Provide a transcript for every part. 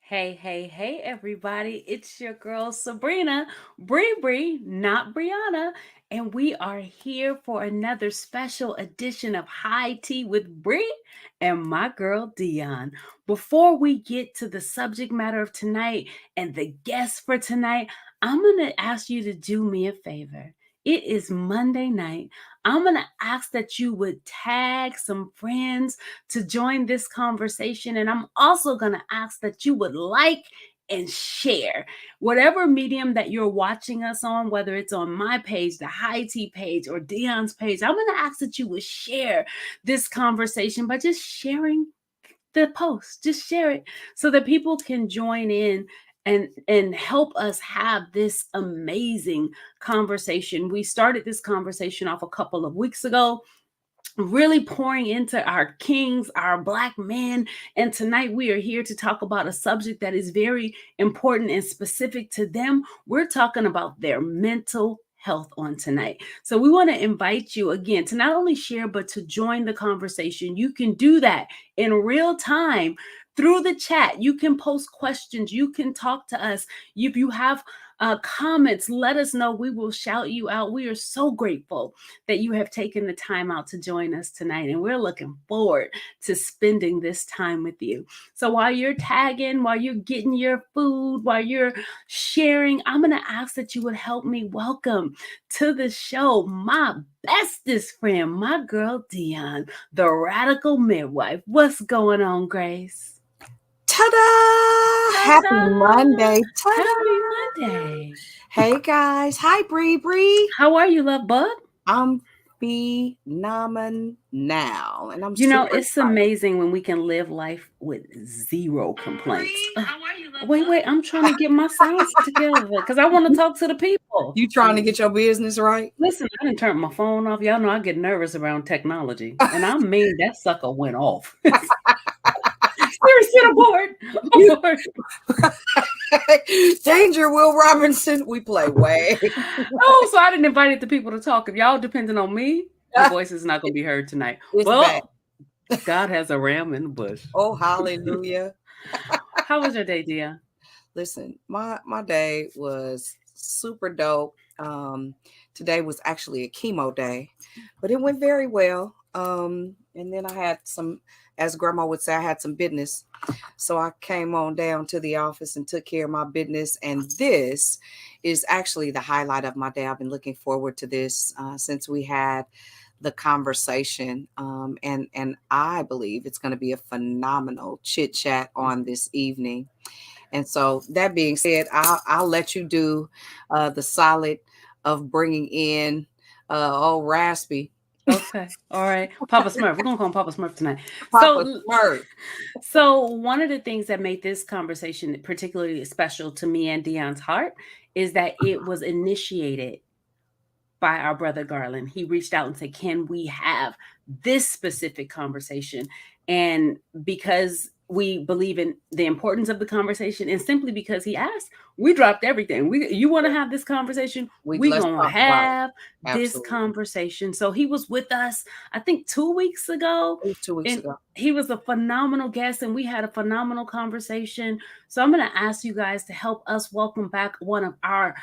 Hey, hey, hey, everybody. It's your girl Sabrina, Bree, not Brianna. And we are here for another special edition of High Tea with Bree and my girl Dion. Before we get to the subject matter of tonight and the guest for tonight, I'm going to ask you to do me a favor. It is Monday night. I'm going to ask that you would tag some friends to join this conversation. And I'm also going to ask that you would like and share whatever medium that you're watching us on, whether it's on my page, the High Tea page, or Dion's page. I'm going to ask that you would share this conversation by just sharing the post. Just share it so that people can join in and help us have this amazing conversation. We started this conversation off a couple of weeks ago, really pouring into our kings, our Black men. And tonight we are here to talk about a subject that is very important and specific to them. We're talking about their mental health on tonight. So we want to invite you again to not only share, but to join the conversation. You can do that in real time through the chat. You can post questions. You can talk to us. If you have comments, let us know. We will shout you out. We are so grateful that you have taken the time out to join us tonight. And we're looking forward to spending this time with you. So while you're tagging, while you're getting your food, while you're sharing, I'm going to ask that you would help me welcome to the show my bestest friend, my girl Dion, the radical midwife. What's going on, Grace? Ta-da! Happy Ta-ta! Monday. Happy Ta-da! Monday. Hey guys. Hi Bree. How are you, love bug? I'm phenomenal now. And I'm You know, super it's excited. amazing when we can live life with zero complaints. Wait, I'm trying to get my sounds together because I want to talk to the people. You trying to get your business right? Listen, I didn't turn my phone off. Y'all know I get nervous around technology. And I mean, that sucker went off. Seriously, You- aboard. Danger, Will Robinson. We play way. Oh, so I didn't invite the people to talk. If y'all depending on me, my voice is not going to be heard tonight. It's back. Well, God has a ram in the bush. Oh, hallelujah. How was your day, Dia? Listen, my day was super dope. Today was actually a chemo day, but it went very well. And then I had some, as grandma would say, I had some business. So I came on down to the office and took care of my business. And this is actually the highlight of my day. I've been looking forward to this since we had the conversation. And I believe it's going to be a phenomenal chit chat on this evening. And so that being said, I'll let you do the solid of bringing in old Raspy. Okay. All right. Papa Smurf. We're going to call him Papa Smurf tonight. Papa Smurf. So one of the things that made this conversation particularly special to me and Dion's heart is that it was initiated by our brother Garland. He reached out and said, "Can we have this specific conversation?" And because we believe in the importance of the conversation, and simply because he asked, we dropped everything. You want to have this conversation? We Let's gonna talk about it. have this Absolutely. conversation. So he was with us, I think, 2 weeks ago, It was 2 weeks and ago. he was a phenomenal guest, and we had a phenomenal conversation. So I'm gonna ask you guys to help us welcome back one of our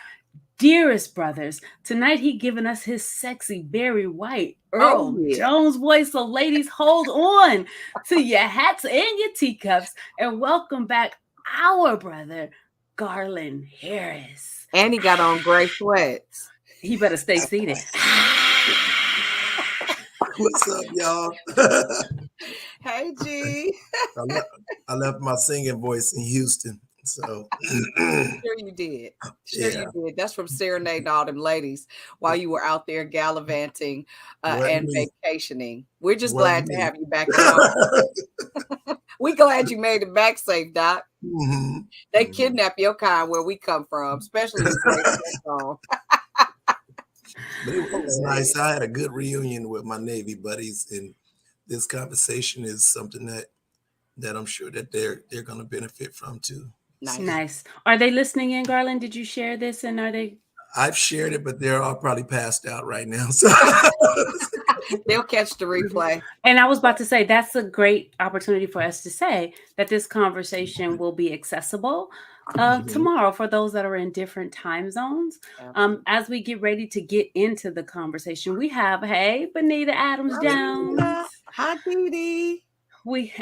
dearest brothers. Tonight he given us his sexy Barry White Oh, Earl yeah. Jones voice. So ladies, hold on to your hats and your teacups and welcome back our brother Garland Harris. And he got on gray sweats. He better stay seated. What's up, y'all? Hey, G. I left my singing voice in Houston, so Sure you did. You did. That's from serenading all them ladies while you were out there gallivanting and vacationing. We're just glad to have you back. We glad you made it back safe, Doc. Mm-hmm. They kidnap your kind where we come from, especially But it was nice. I had a good reunion with my Navy buddies, and this conversation is something that I'm sure that they're going to benefit from too. Nice. Are they listening in, Garland? Did you share this? And are they? I've shared it, but they're all probably passed out right now. So They'll catch the replay. And I was about to say that's a great opportunity for us to say that this conversation will be accessible tomorrow for those that are in different time zones. As we get ready to get into the conversation, we have, hey, Benita Adams Jones. Hi, Dee Dee.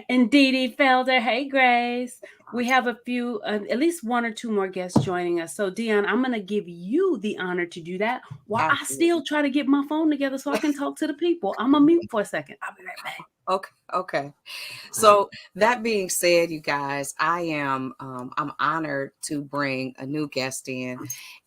And Dee Dee Felder. Hey, Grace. We have a few, at least one or two more guests joining us. So, Dion, I'm going to give you the honor to do that while I still try to get my phone together so I can talk to the people. I'm going to mute for a second. I'll be right back. Okay. So that being said, you guys, I'm honored to bring a new guest in,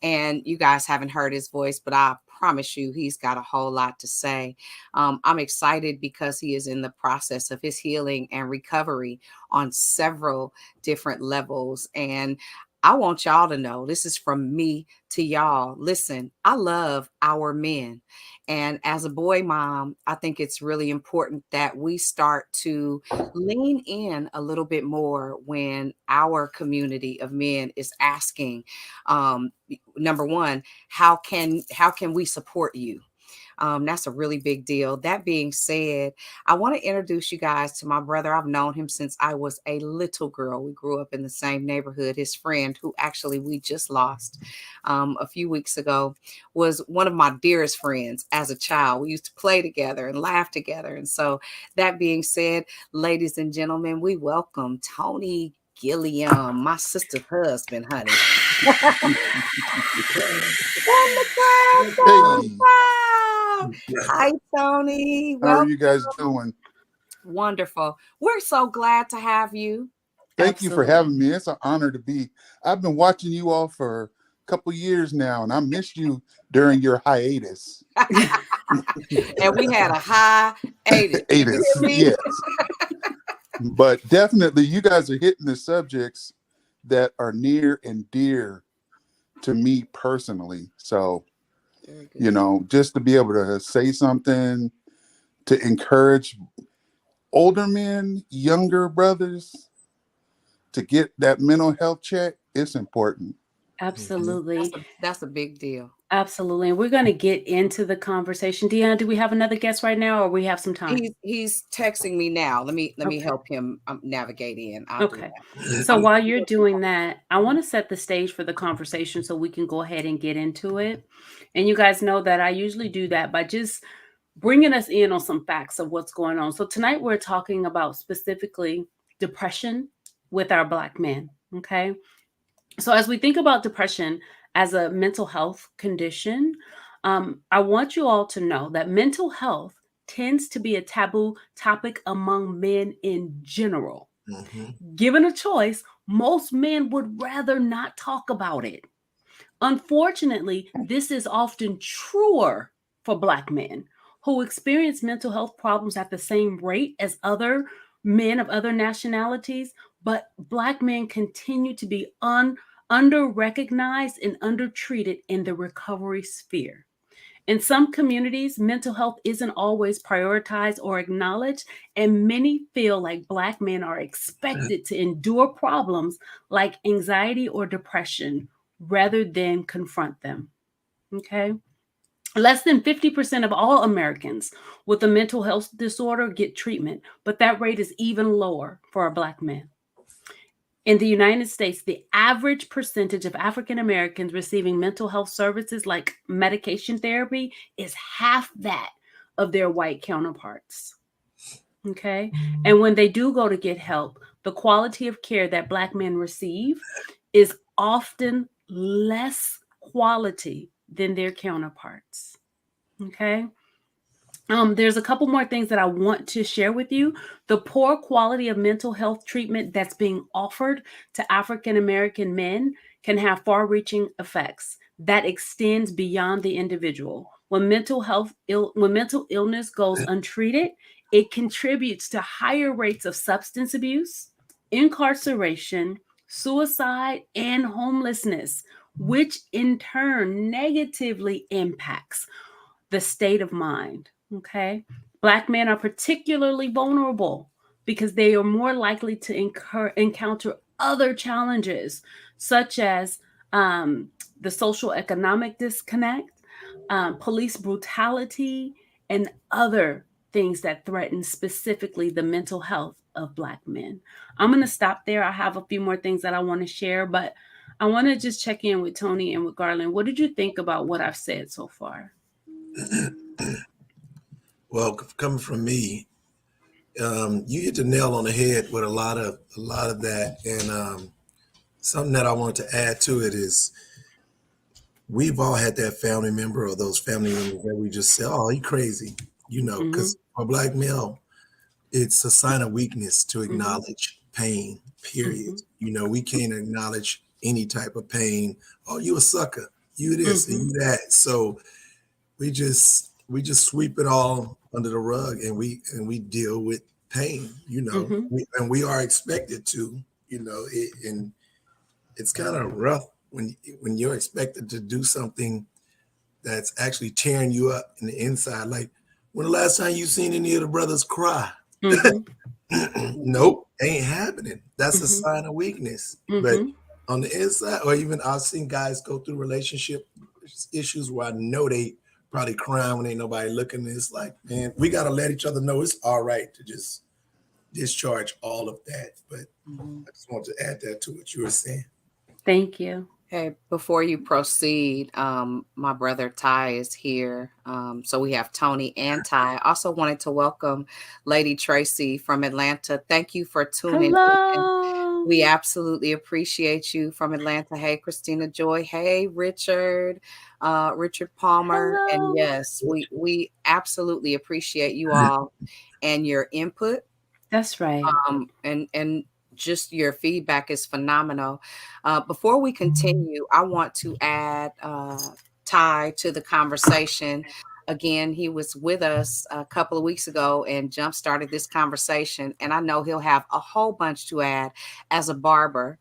and you guys haven't heard his voice, but I promise you he's got a whole lot to say. I'm excited because he is in the process of his healing and recovery on several different levels. And I want y'all to know, this is from me to y'all. Listen, I love our men. And as a boy mom, I think it's really important that we start to lean in a little bit more when our community of men is asking, number one, how can we support you? That's a really big deal. That being said, I want to introduce you guys to my brother. I've known him since I was a little girl. We grew up in the same neighborhood. His friend, who actually we just lost a few weeks ago, was one of my dearest friends as a child. We used to play together and laugh together. And so that being said, ladies and gentlemen, we welcome Tony Gilliam, my sister's husband, honey. Hi, Tony. How are you guys doing? Wonderful. We're so glad to have you. Thank you for having me. It's an honor to be. I've been watching you all for a couple years now, and I missed you during your hiatus. And we had a hiatus. Yes. But definitely, you guys are hitting the subjects that are near and dear to me personally. So, you know, just to be able to say something to encourage older men, younger brothers to get that mental health check, it's important. Absolutely. That's a big deal. Absolutely. And we're going to get into the conversation. Dion, do we have another guest right now, or we have some time? He's texting me now. Let me help him navigate in. Okay. So while you're doing that, I want to set the stage for the conversation so we can go ahead and get into it. And you guys know that I usually do that by just bringing us in on some facts of what's going on. So tonight we're talking about specifically depression with our Black men. Okay. So as we think about depression as a mental health condition, I want you all to know that mental health tends to be a taboo topic among men in general. Given a choice, most men would rather not talk about it. Unfortunately, this is often truer for Black men who experience mental health problems at the same rate as other men of other nationalities, but Black men continue to be under-recognized and undertreated in the recovery sphere. In some communities, mental health isn't always prioritized or acknowledged, and many feel like Black men are expected to endure problems like anxiety or depression rather than confront them. Okay? Less than 50% of all Americans with a mental health disorder get treatment, but that rate is even lower for our Black men. In the United States, the average percentage of African Americans receiving mental health services like medication therapy is half that of their white counterparts. Okay? And when they do go to get help, the quality of care that Black men receive is often less quality than their counterparts. Okay? There's a couple more things that I want to share with you. The poor quality of mental health treatment that's being offered to African American men can have far-reaching effects that extends beyond the individual. When mental illness goes untreated, it contributes to higher rates of substance abuse, incarceration, suicide, and homelessness, which in turn negatively impacts the state of mind. Okay. Black men are particularly vulnerable because they are more likely to encounter other challenges, such as the social economic disconnect, police brutality, and other things that threaten specifically the mental health of Black men. I'm going to stop there. I have a few more things that I want to share, but I want to just check in with Tony and with Garland. What did you think about what I've said so far? Well, coming from me, you hit the nail on the head with a lot of that, and something that I want to add to it is we've all had that family member or those family members that we just say, "Oh, he crazy," because for Black male, it's a sign of weakness to acknowledge pain. Period. We can't acknowledge any type of pain. Oh, you a sucker. You this and you that. So we just sweep it all under the rug, and we deal with pain. And we are expected to. And it's kind of rough when you're expected to do something that's actually tearing you up in the inside. Like, when the last time you seen any of the brothers cry? Nope, ain't happening. That's a sign of weakness. But on the inside, or even I've seen guys go through relationship issues where I know they probably crying when ain't nobody looking. It's like, man, we got to let each other know it's all right to just discharge all of that. But I just want to add that to what you were saying. Thank you. Hey, before you proceed, my brother Ty is here. So we have Tony and Ty. Also wanted to welcome Lady Tracy from Atlanta. Thank you for tuning in. We absolutely appreciate you from Atlanta. Hey, Christina Joy. Hey, Richard Palmer. Hello. And yes, we absolutely appreciate you all and your input. That's right. And just your feedback is phenomenal. Before we continue, I want to add Ty to the conversation. Again, he was with us a couple of weeks ago and jump-started this conversation. And I know he'll have a whole bunch to add as a barber,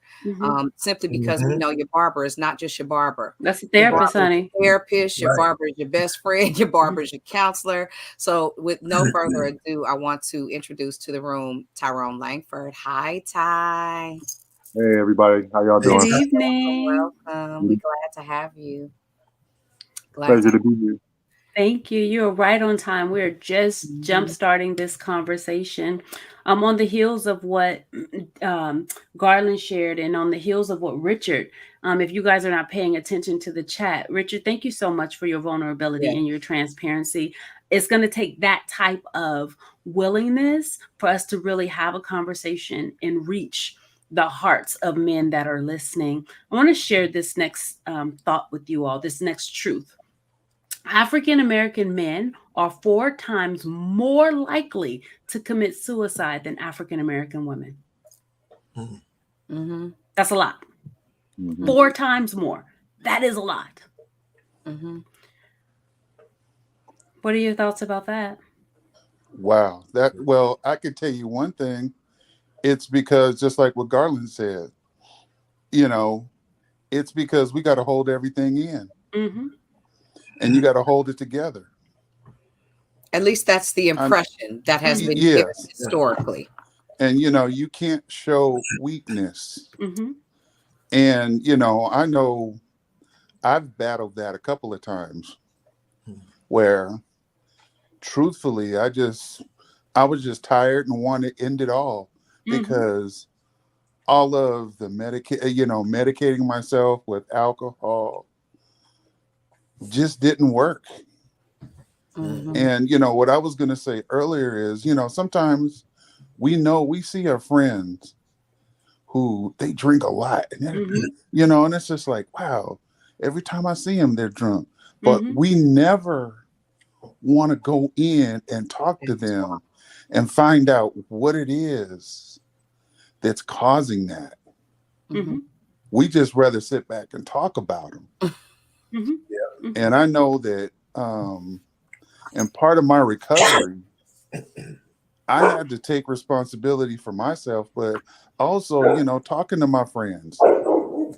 simply because we know your barber is not just your barber. That's a therapist, honey. Therapist, your barber is your best friend, your barber is your counselor. So with no further ado, I want to introduce to the room Tyrone Langford. Hi, Ty. Hey, everybody. How y'all doing? Good evening. Welcome. We're glad to have you. Pleasure to be here. Thank you. You're right on time. We're just jump-starting this conversation. On the heels of what Garland shared and on the heels of what Richard, if you guys are not paying attention to the chat, Richard, thank you so much for your vulnerability and your transparency. It's going to take that type of willingness for us to really have a conversation and reach the hearts of men that are listening. I want to share this next thought with you all, this next truth. African-American men are 4 times more likely to commit suicide than African-American women. That's a lot. 4 times more. That is a lot. What are your thoughts about that? Wow. Well, I can tell you one thing. It's because, just like what Garland said, it's because we got to hold everything in. And you got to hold it together. At least that's the impression that has been given historically. And, you can't show weakness. And, I know I've battled that a couple of times where, truthfully, I was just tired and wanted to end it all because all of the medicating myself with alcohol just didn't work. And what I was going to say earlier is, sometimes we see our friends who they drink a lot, and and it's just like, wow, every time I see them, they're drunk. But we never want to go in and talk to them and find out what it is that's causing that. We just rather sit back and talk about them. And I know that and part of my recovery, I had to take responsibility for myself, but also, talking to my friends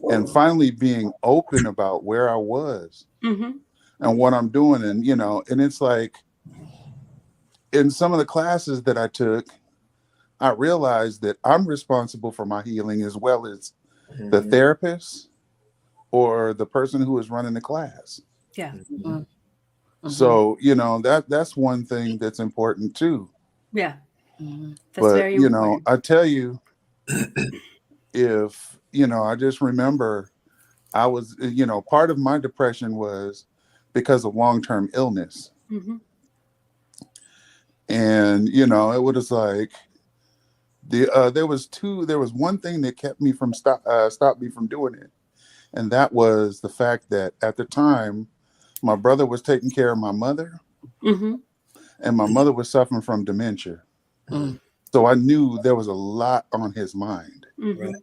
and finally being open about where I was and what I'm doing. And, and it's like in some of the classes that I took, I realized that I'm responsible for my healing as well as the therapist, or the person who is running the class. Yeah. Mhm. Mhm. So, that's one thing that's important too. Yeah. Mhm. That's But, very important. I tell you, if, I just remember I was, part of my depression was because of long-term illness. Mhm. And, it was like there was one thing that kept me from stopped me from doing it. And that was the fact that at the time, my brother was taking care of my mother, Mhm. and my mother was suffering from dementia. Mm. So I knew there was a lot on his mind, Mhm. Right.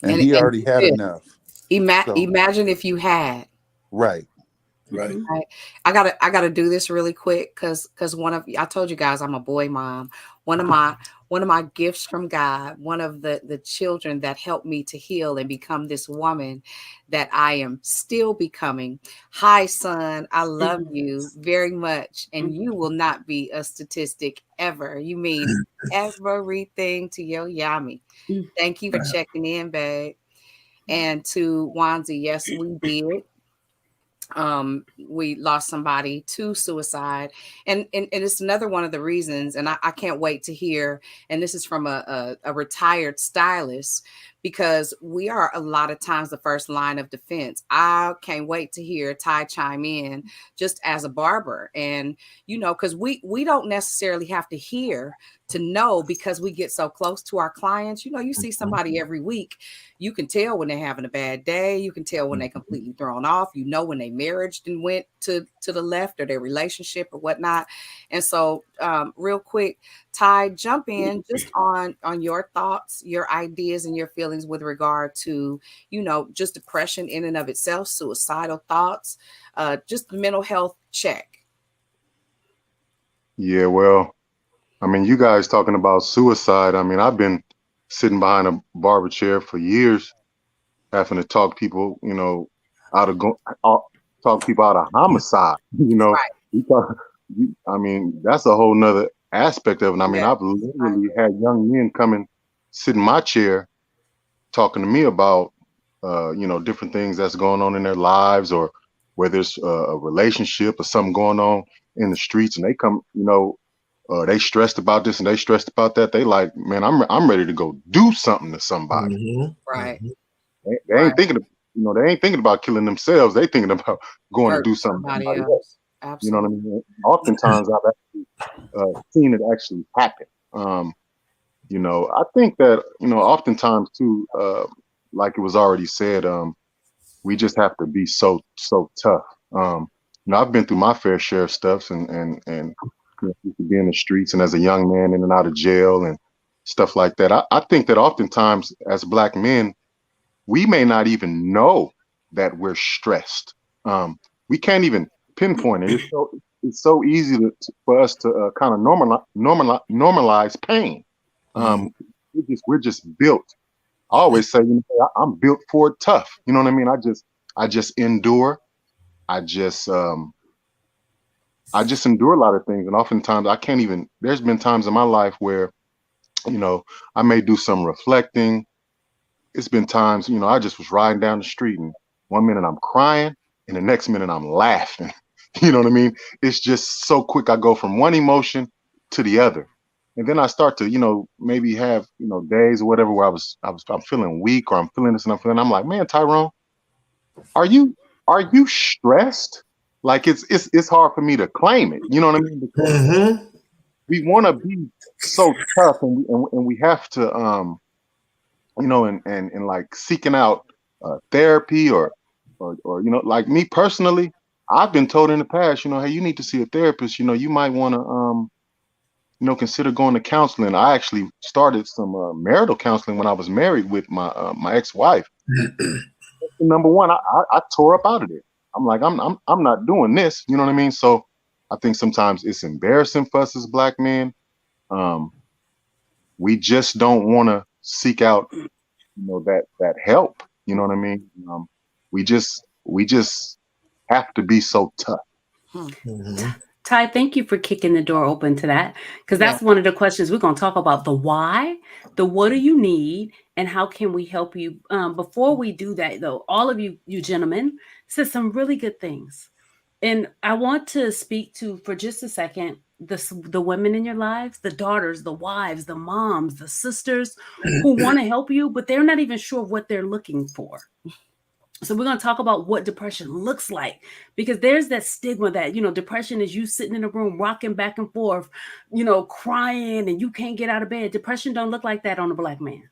and And he and already had yeah, enough. So, imagine if you had. right. Right. Mhm. Right. I gotta do this really quick because I told you guys I'm a boy mom. One of my gifts from God, one of the children that helped me to heal and become this woman that I am still becoming. Hi, son, I love Mhm. you very much, and Mhm. you will not be a statistic ever. You mean everything to Yo Yami. Mm. Thank you for checking in, babe. And to Wanzi, yes, we did. We lost somebody to suicide, and it's another one of the reasons, and I can't wait to hear, and this is from a retired stylist, because we are a lot of times the first line of defense. I can't wait to hear Ty chime in just as a barber, and because we don't necessarily have to hear to know, because we get so close to our clients. You see somebody every week, you can tell when they're having a bad day. You can tell when they're completely thrown off. When they marriage and went to the left, or their relationship or whatnot. And so, real quick, Ty, jump in just on your thoughts, your ideas, and your feelings with regard to just depression in and of itself, suicidal thoughts, just mental health check. Yeah, well, I mean, you guys talking about suicide. I mean, I've been sitting behind a barber chair for years, having to talk people, out of talk people out of homicide. Right. You talk, I mean, that's a whole nother aspect of it. I mean, Yeah. I've literally had young men come and sit in my chair talking to me about, different things that's going on in their lives, or whether it's a relationship or something going on in the streets, and they come, they stressed about this and they stressed about that. They like, man, I'm ready to go do something to somebody. Mhm. Right. Mhm. They ain't thinking of, they ain't thinking about killing themselves. They thinking about going to Hurt do something to somebody somebody else. else. You know what I Absolutely. mean? Oftentimes I've actually seen it actually happen. I think that, oftentimes too, like it was already said, we just have to be so tough. I've been through my fair share of stuff, and used to be in the streets, and as a young man in and out of jail and stuff like that. I think that oftentimes as Black men, we may not even know that we're stressed. We can't even pinpoint it. It's so easy for us to kind of normalize pain. We're just built. I always say, I'm built for it tough. You know what I mean? I just endure. I just endure a lot of things, and oftentimes I can't even. There's been times in my life where, I may do some reflecting. It's been times, I just was riding down the street, and one minute I'm crying, and the next minute I'm laughing. You know what I mean? It's just so quick. I go from one emotion to the other, and then I start to, maybe have, days or whatever where I'm feeling weak, or I'm feeling this and I'm like, man, Tyrone, are you stressed? Like it's hard for me to claim it. You know what I mean? Because Mhm. we want to be so tough, and we have to and like seeking out therapy, or like me personally, I've been told in the past, hey, you need to see a therapist. You might want to consider going to counseling. I actually started some marital counseling when I was married with my ex-wife. Number one, I tore up out of it. I'm like, I'm not doing this. You know what I mean? So I think sometimes it's embarrassing for us as Black men. We just don't want to seek out, that help. You know what I mean? We just have to be so tough. Mhm. Ty, thank you for kicking the door open to that, because Yeah. that's one of the questions we're going to talk about: the why, the what do you need, and how can we help you? Before we do that, though, all of you gentlemen said some really good things, and I want to speak to for just a second the women in your lives, the daughters, the wives, the moms, the sisters who want to help you, but they're not even sure what they're looking for. So we're going to talk about what depression looks like, because there's that stigma that, depression is you sitting in a room rocking back and forth, crying and you can't get out of bed. Depression don't look like that on a Black man.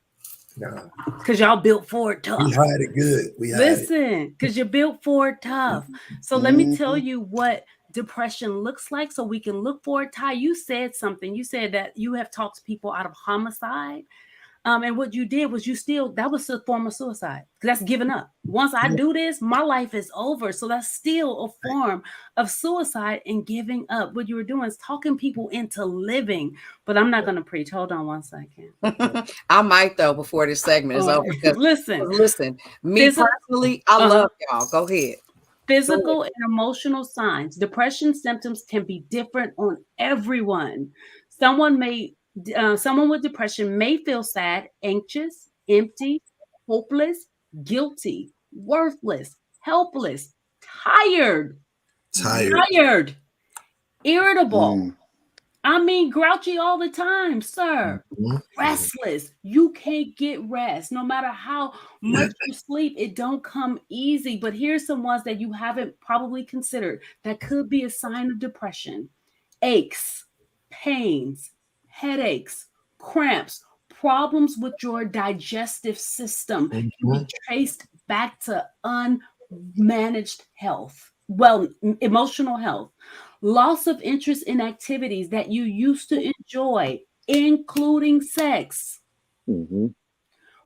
No, Because y'all built for it tough. we hide it good. We hide it. Listen, because you're built for it tough. So let me tell you what depression looks like so we can look for it. Ty, you said something. You said that you have talked people out of homicide. And what you did was that was a form of suicide. That's giving up. Once I do this, my life is over. So that's still a form of suicide and giving up. What you were doing is talking people into living. But I'm not going to preach. Hold on one second. I might, though, before this segment is over. Listen, me personally, I love y'all. Go ahead. Physical and emotional signs. Depression symptoms can be different on everyone. Someone with depression may feel sad, anxious, empty, hopeless, guilty, worthless, helpless, tired, irritable. I mean, grouchy all the time, sir. Restless. You can't get rest. No matter how much you sleep, it don't come easy. But here's some ones that you haven't probably considered that could be a sign of depression. Aches, pains, headaches, cramps, problems with your digestive system can be traced back to unmanaged health. Well, emotional health. Loss of interest in activities that you used to enjoy, including sex.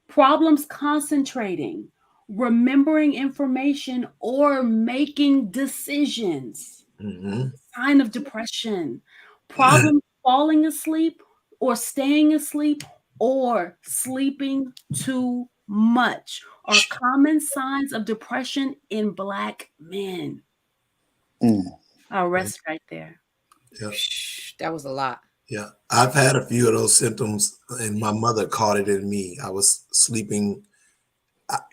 Problems concentrating, remembering information, or making decisions. Sign of depression. Problems falling asleep or staying asleep or sleeping too much are common signs of depression in Black men. I'll rest right there. Yeah. That was a lot. Yeah. I've had a few of those symptoms, and my mother caught it in me. I was sleeping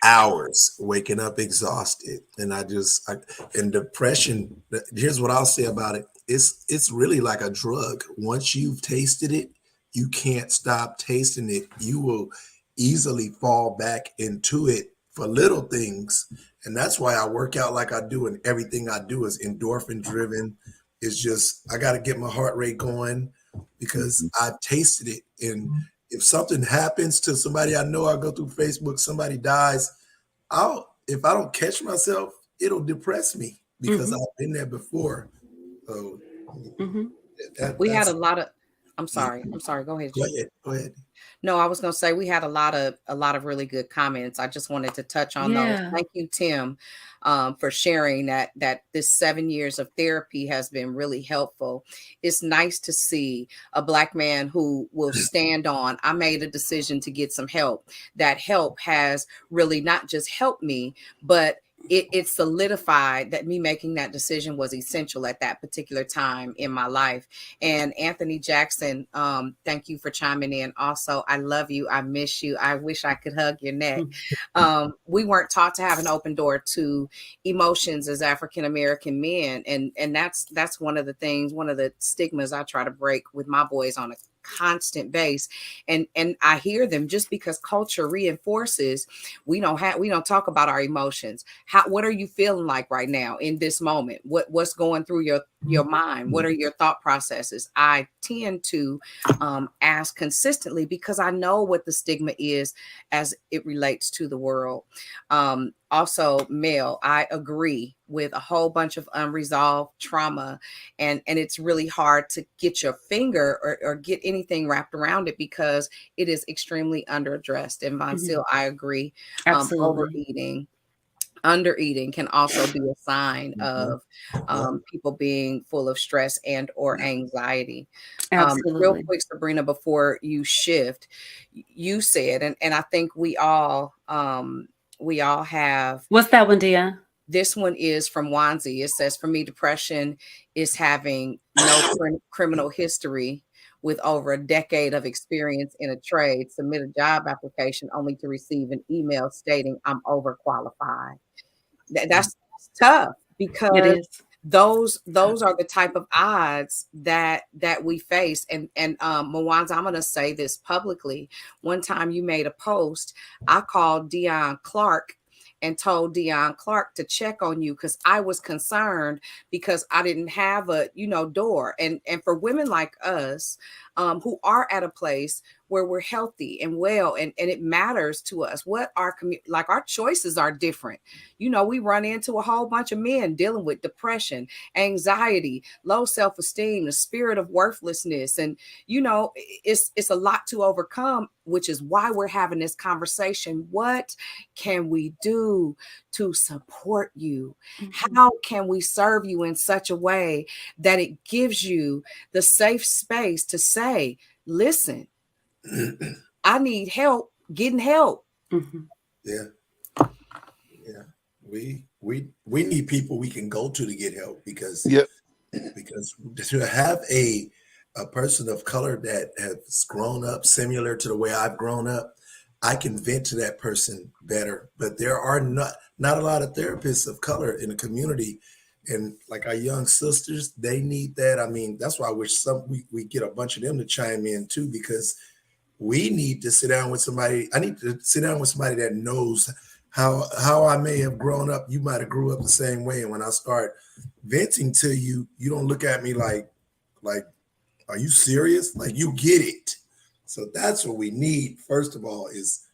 hours, waking up exhausted. And and depression, here's what I'll say about it. It's really like a drug. Once you've tasted it, you can't stop tasting it. You will easily fall back into it for little things. And that's why I work out like I do, and everything I do is endorphin driven. It's just, I got to get my heart rate going because I've tasted it. And if something happens to somebody I know, I go through Facebook, somebody dies, if I don't catch myself, it'll depress me because I've been there before. So we had a lot of, I'm sorry. Go ahead. Go ahead. No, I was going to say we had a lot of really good comments. I just wanted to touch on those. Thank you, Tim, for sharing that this 7 years of therapy has been really helpful. It's nice to see a Black man who will stand on, I made a decision to get some help. That help has really not just helped me, but it solidified that me making that decision was essential at that particular time in my life. And Anthony Jackson, thank you for chiming in. Also, I love you. I miss you. I wish I could hug your neck. We weren't taught to have an open door to emotions as African-American men. And that's one of the things, one of the stigmas I try to break with my boys on a constant base. And I hear them just because culture reinforces we don't talk about our emotions. What are you feeling like right now in this moment? What's going through your mind? What are your thought processes? I tend to ask consistently because I know what the stigma is as it relates to the world. Also, Mel, I agree with a whole bunch of unresolved trauma, and it's really hard to get your finger or get anything wrapped around it because it is extremely underaddressed. And Von Seal, I agree. Overeating. Undereating can also be a sign of people being full of stress and or anxiety. Real quick, Sabrina, before you shift, you said, and I think we all have. What's that one, Dia? This one is from Wanzi. It says, for me, depression is having no criminal history with over a decade of experience in a trade submit a job application only to receive an email stating I'm overqualified. That's tough It because is. those are the type of odds that we face. And Mwanza, I'm going to say this publicly. One time you made a post, I called Dion Clark and told Dion Clark to check on you because I was concerned because I didn't have a door. And for women like us who are at a place where we're healthy and well, and it matters to us what our like our choices are different. We run into a whole bunch of men dealing with depression, anxiety, low self-esteem, the spirit of worthlessness, and it's a lot to overcome, which is why we're having this conversation. What can we do to support you? How can we serve you in such a way that it gives you the safe space to say, listen, I need help getting help. Yeah. We need people we can go to get help because to have a person of color that has grown up similar to the way I've grown up, I can vent to that person better. But there are not a lot of therapists of color in the community, and like our young sisters, they need that. I mean, that's why I wish we get a bunch of them to chime in too, because we need to sit down with somebody. I need to sit down with somebody that knows how I may have grown up. You might have grew up the same way. And when I start venting to you, you don't look at me like, are you serious? Like, you get it. So that's what we need. First of all, is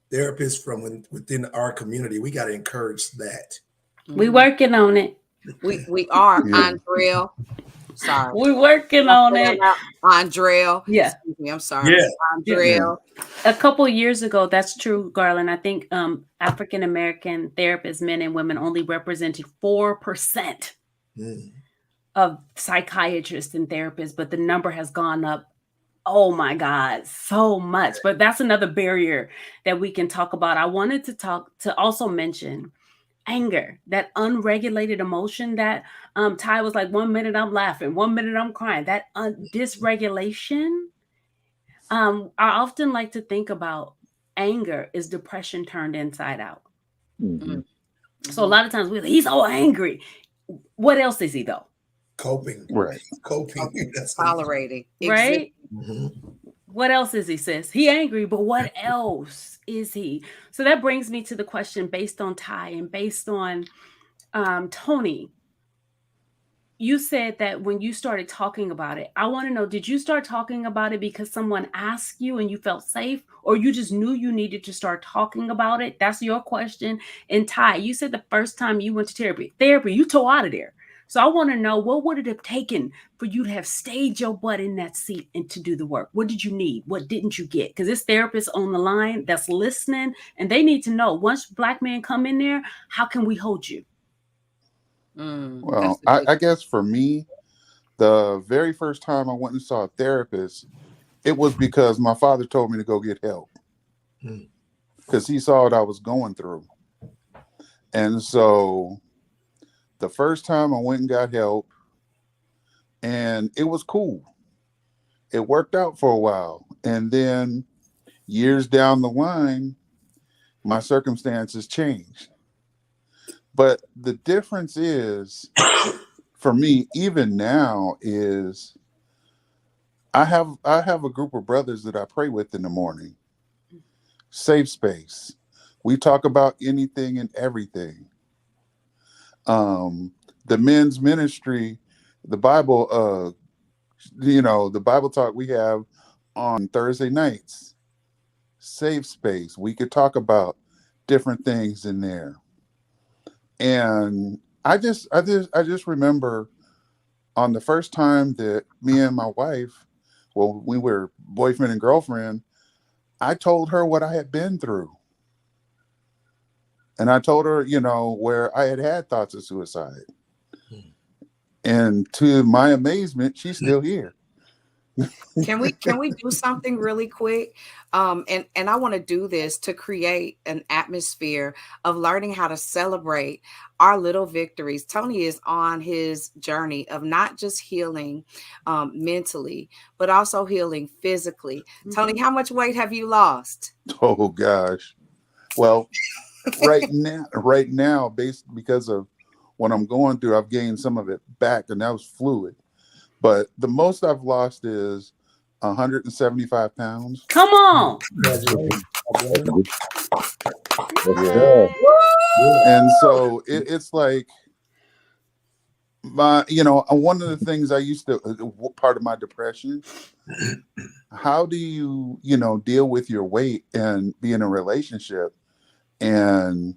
therapists from within our community. We got to encourage that. We working on it. We are. Andrea. Sorry. We're working on it. Andrea. Yeah. Excuse me. I'm sorry. Yeah. Andrea. Yeah. A couple years ago, that's true, Garland. I think African American therapists, men and women, only represented 4% of psychiatrists and therapists, but the number has gone up. Oh my God, so much. But that's another barrier that we can talk about. I wanted to also mention anger, that unregulated emotion that Ty was like, 1 minute I'm laughing, 1 minute I'm crying. That dysregulation. I often like to think about anger is depression turned inside out. So a lot of times he's so angry. What else is he though? Coping. Right. Coping. That's Tolerating. Right? What else is he, sis? He angry, but what else is he? So that brings me to the question based on Ty and based on Tony. You said that when you started talking about it, I want to know, did you start talking about it because someone asked you and you felt safe, or you just knew you needed to start talking about it? That's your question. And Ty, you said the first time you went to therapy, you tore out of there. So I want to know, what would it have taken for you to have stayed your butt in that seat and to do the work? What did you need? What didn't you get? Because this therapist on the line that's listening, and they need to know, once Black men come in there, how can we hold you? Well, I guess for me, the very first time I went and saw a therapist, it was because my father told me to go get help because he saw what I was going through. And so the first time I went and got help, and it was cool. It worked out for a while. And then years down the line, my circumstances changed. But the difference is, for me, even now, is I have a group of brothers that I pray with in the morning. Safe space. We talk about anything and everything. The men's ministry, the Bible, the Bible talk we have on Thursday nights. Safe space. We could talk about different things in there. And I just remember on the first time that me and my wife, well, we were boyfriend and girlfriend, I told her what I had been through. And I told her, where I had thoughts of suicide. And to my amazement, she's still here. Can we do something really quick? And I want to do this to create an atmosphere of learning how to celebrate our little victories. Tony is on his journey of not just healing mentally, but also healing physically. Tony, how much weight have you lost? Oh gosh. Well, right now, because of what I'm going through, I've gained some of it back, and that was fluid. But the most I've lost is 175 pounds. Come on. And so it's like one of the things I used to, part of my depression, how do you deal with your weight and be in a relationship and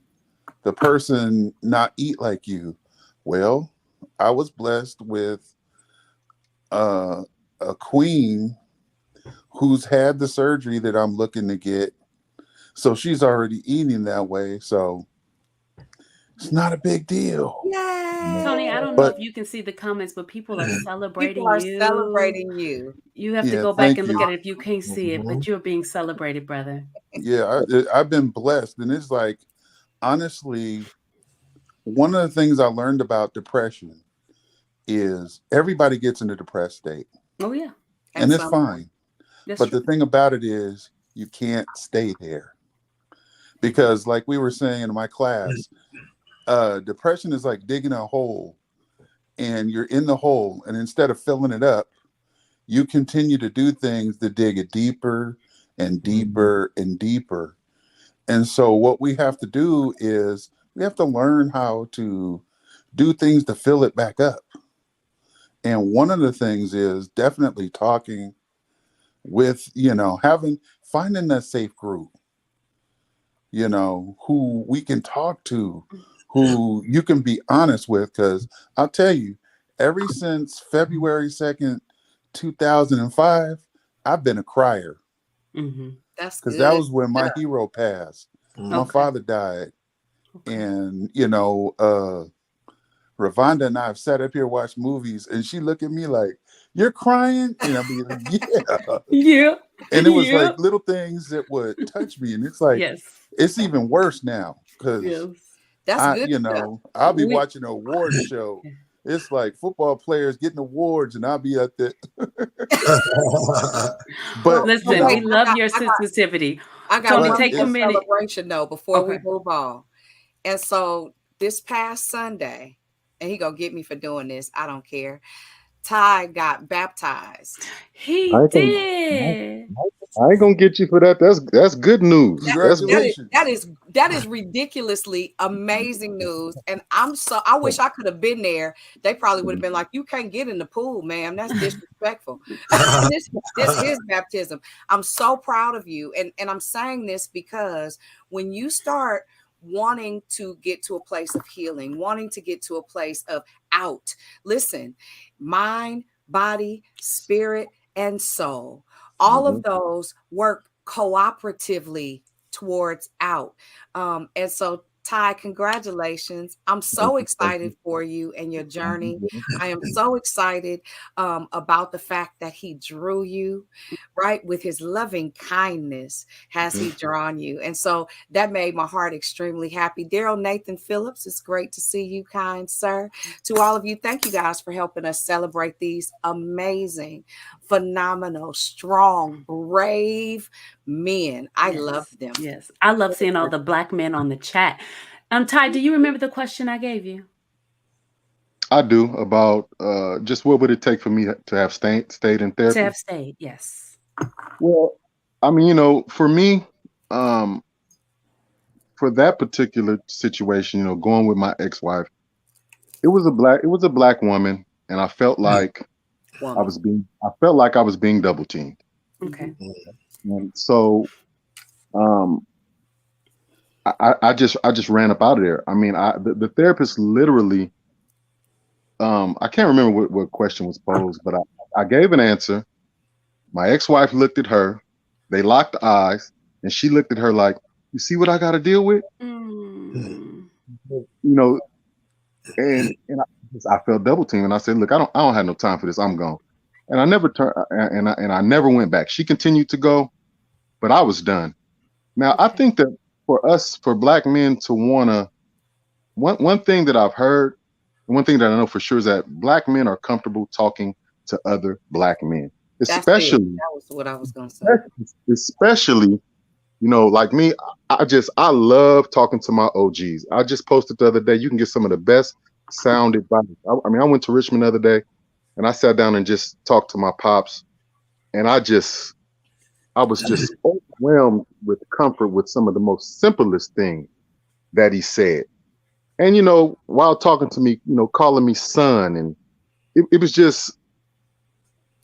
the person not eat like you? Well, I was blessed with a queen who's had the surgery that I'm looking to get. So she's already eating that way. So it's not a big deal. Yay! Tony, I don't know if you can see the comments, but people are celebrating People are you. celebrating you. You have to go back and look at it if you can't see it, but you're being celebrated, brother. Yeah, I've been blessed. And it's like, honestly, one of the things I learned about depression is everybody gets in a depressed state. Oh, yeah. And it's fine. That's but true. the thing about it is you can't stay there. Because like we were saying in my class, depression is like digging a hole, and you're in the hole, and instead of filling it up, you continue to do things to dig it deeper and deeper and deeper. And so what we have to do is we have to learn how to do things to fill it back up. And one of the things is definitely talking with, finding that safe group, who we can talk to, who you can be honest with. Because I'll tell you, ever since February 2nd, 2005, I've been a crier. Mm-hmm. That's because that was when my hero passed. My father died. And, Ravonda and I have sat up here, watched movies, and she looked at me like, "You're crying?" And I'll be like, "Yeah." Yeah. And it was like little things that would touch me. And it's like, it's even worse now because that's good. I'll be watching an award show. It's like football players getting awards, and I'll be at the. But listen, we love your sensitivity. I got Tony, one take a minute. Celebration though before we move on. And so this past Sunday, and he gonna get me for doing this. I don't care. Ty got baptized. He did. I ain't gonna get you for that. That's good news. Congratulations. That is ridiculously amazing news. And I wish I could have been there. They probably would have been like, "You can't get in the pool, ma'am. That's disrespectful." this is baptism. I'm so proud of you. And I'm saying this because when you start wanting to get to a place of healing, wanting to get to a place of out, listen, mind, body, spirit, and soul, all of those work cooperatively towards out. And so Ty, congratulations. I'm so excited for you and your journey. I am so excited about the fact that he drew you, right? With his loving kindness has he drawn you. And so that made my heart extremely happy. Daryl Nathan Phillips, it's great to see you, kind sir. To all of you, thank you guys for helping us celebrate these amazing, phenomenal, strong, brave men. I love them. Yes. I love seeing all the Black men on the chat. Ty, do you remember the question I gave you? I do, about just what would it take for me to have stayed in therapy? To have stayed, yes. Well, I mean, for me, for that particular situation, going with my ex-wife, it was a black woman, and I felt like I was being double teamed. Okay. And so I just ran up out of there. I mean, the therapist literally, I can't remember what question was posed, but I gave an answer. My ex-wife looked at her, they locked eyes, and she looked at her like, "You see what I got to deal with?" And I felt double teamed, and I said, "Look, I don't have no time for this. I'm gone." and I never turned, and I never went back. She continued to go, but I was done. Now I Okay. think that for us, for Black men to wanna, one thing that I've heard, one thing that I know for sure is that Black men are comfortable talking to other Black men, That's it. especially, That was what I was gonna say. especially, you know, like me. I love talking to my OGs. I just posted the other day. You can get some of the best sound advice. I mean, I went to Richmond the other day, and I sat down and just talked to my pops, and I was just overwhelmed with comfort with some of the most simplest things that he said. And you know, while talking to me, you know, calling me son, and it was just,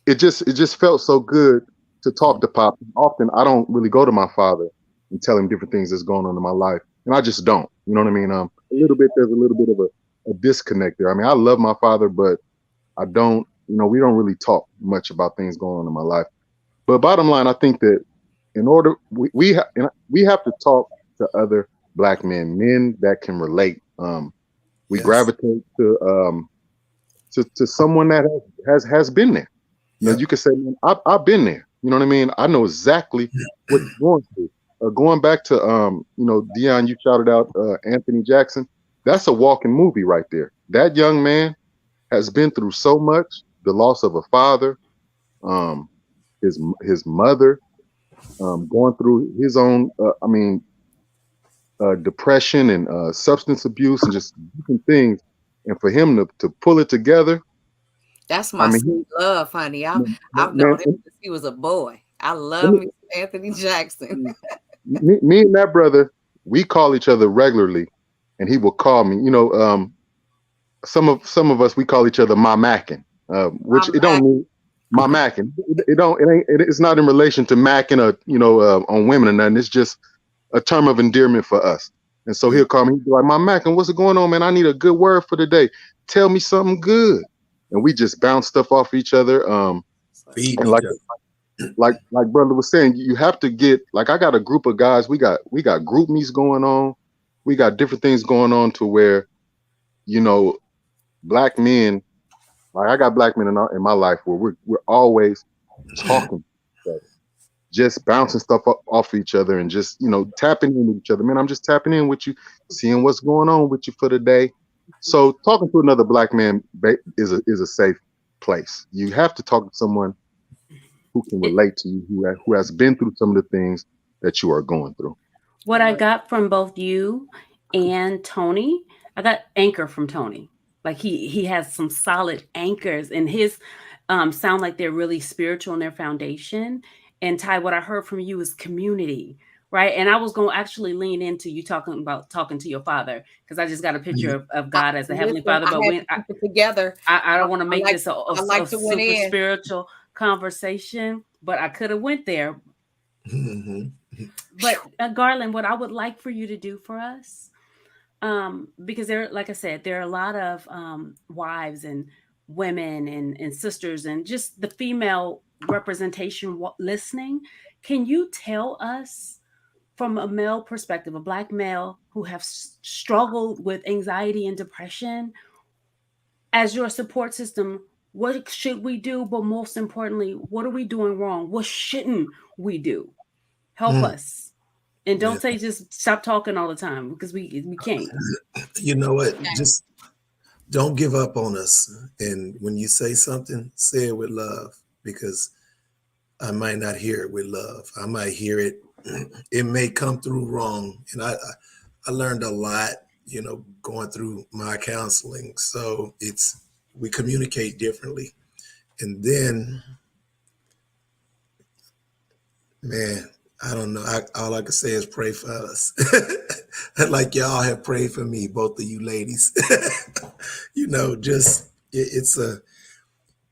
it just felt so good to talk to Pop. Often I don't really go to my father and tell him different things that's going on in my life, and I just don't. You know what I mean? A little bit, there's a little bit of a disconnect there. I mean, I love my father, but I don't. You know, we don't really talk much about things going on in my life. But bottom line, I think that in order we have to talk to other Black men that can relate. We Yes. gravitate to someone that has been there. You know, Yep. you can say, man, I've been there. You know what I mean? I know exactly what you're going through. Going back to you know, Dion, you shouted out Anthony Jackson. That's a walking movie right there. That young man has been through so much: the loss of a father, his mother, going through his own, depression and substance abuse and just different things. And for him to pull it together, That's I my mean, sweet love, honey. I've man, known him since he was a boy. I love me some Anthony Jackson. me and that brother, we call each other regularly, and he will call me. You know, some of us, we call each other my mackin, which My it don't mean my mackin. It's not in relation to macking or, you know, on women or nothing. It's just a term of endearment for us. And so he'll call me, he'll be like, my mackin, what's going on, man? I need a good word for today. Tell me something good. And we just bounce stuff off each other. Feed And each like other. like brother was saying, you have to get, like, I got a group of guys. We got group meets going on. We got different things going on to where, you know, Black men, like I got Black men in my life where we're always talking, just bouncing stuff off each other and just, you know, tapping in with each other. Man, I'm just tapping in with you, seeing what's going on with you for the day. So talking to another Black man is a safe place. You have to talk to someone who can relate to you, who has been through some of the things that you are going through. What I got from both you and Tony, I got anchor from Tony. Like he has some solid anchors, and his sound like they're really spiritual in their foundation. And Ty, what I heard from you is community, right? And I was going to actually lean into you talking about talking to your father, because I just got a picture of God as a heavenly father. But when I put it together, I don't want to make like- this a I like to went super in. spiritual conversation, but I could have went there. Mhm. But Garland, what I would like for you to do for us, because there, like I said, there are a lot of wives and women and sisters and just the female representation listening. Can you tell us from a male perspective, a Black male who have struggled with anxiety and depression, as your support system, what should we do? But most importantly, what are we doing wrong? What shouldn't we do? Help us. And don't Yeah. say just stop talking all the time, because we can't. You know what? Just don't give up on us. And when you say something, say it with love, because I might not hear it with love. I might hear it. It may come through wrong. And I learned a lot, you know, going through my counseling. So we communicate differently. And then, man, I don't know. All I can say is pray for us. Like y'all have prayed for me, both of you ladies. You know, just it's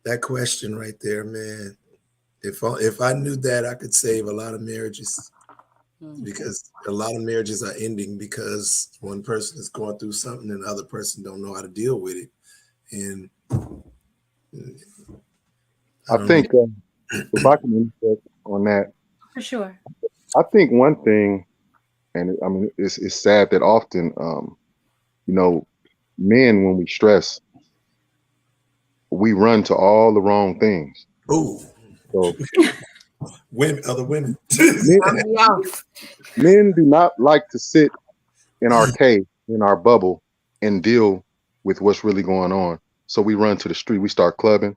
that question right there, man. If I knew that, I could save a lot of marriages, because a lot of marriages are ending because one person is going through something and the other person don't know how to deal with it. And I think if I can interject on that, For sure. I think one thing, and I mean, it's sad that often, you know, men, when we stress, we run to all the wrong things. Oh, So women, other women. men, Turn me off. men do not like to sit in our cave, in our bubble, and deal with what's really going on. So we run to the street, we start clubbing,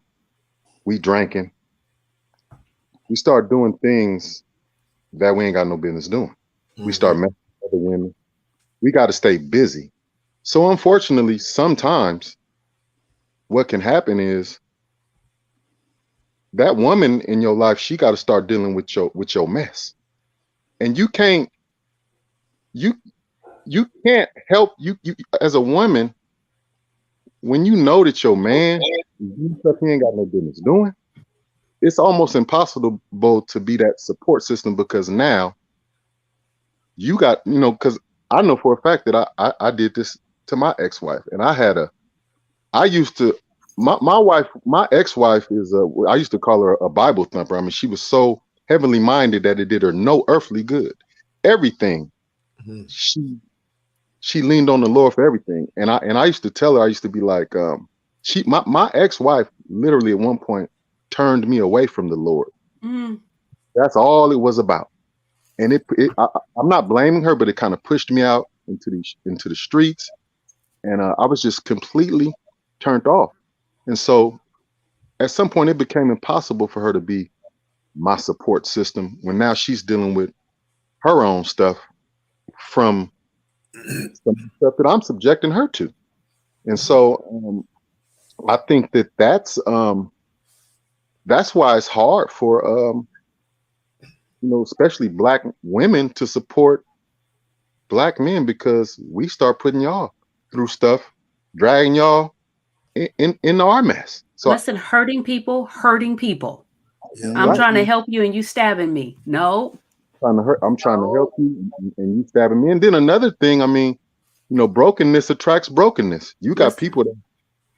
we drinking, we start doing things that we ain't got no business doing. We start messing with other women. We got to stay busy. So unfortunately, sometimes what can happen is that woman in your life, she got to start dealing with your mess. And you you can't help you as a woman when you know that your man is doing stuff he ain't got no business doing. It's almost impossible to be that support system because now you got, because I know for a fact that I did this to my ex-wife, and I used to, my wife, my ex-wife I used to call her a Bible thumper. I mean, she was so heavenly minded that it did her no earthly good. Everything, she leaned on the Lord for everything. And I used to tell her, I used to be like, my ex-wife literally at one point turned me away from the Lord. That's all it was about. And I'm not blaming her, but it kind of pushed me out into the streets, and I was just completely turned off. And so, at some point, it became impossible for her to be my support system when now she's dealing with her own stuff from some stuff that I'm subjecting her to. And so, I think that's why it's hard for especially Black women to support Black men, because we start putting y'all through stuff, dragging y'all in our mess. So Listen, hurting people. Yeah. I'm trying to help you and you stabbing me. No. I'm trying to help you and you stabbing me. And then another thing, I mean, brokenness attracts brokenness. You got people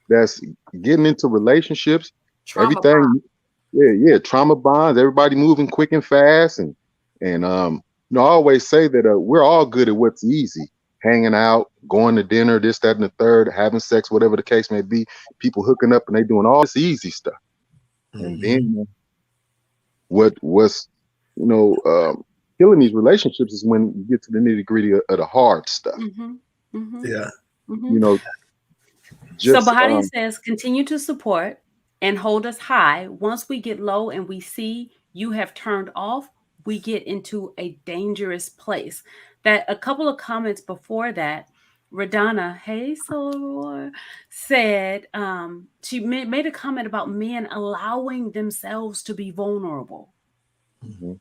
that's getting into relationships, Trauma everything. bond. Yeah, trauma bonds, everybody moving quick and fast. And I always say that we're all good at what's easy. Hanging out, going to dinner, this, that, and the third, having sex, whatever the case may be. People hooking up and they doing all this easy stuff. And then what's killing these relationships is when you get to the nitty-gritty of the hard stuff. Yeah. So Bahati says, continue to support and hold us high. Once we get low and we see you have turned off, we get into a dangerous place. That a couple of comments before that, Radana, hey Solar, said she made a comment about men allowing themselves to be vulnerable.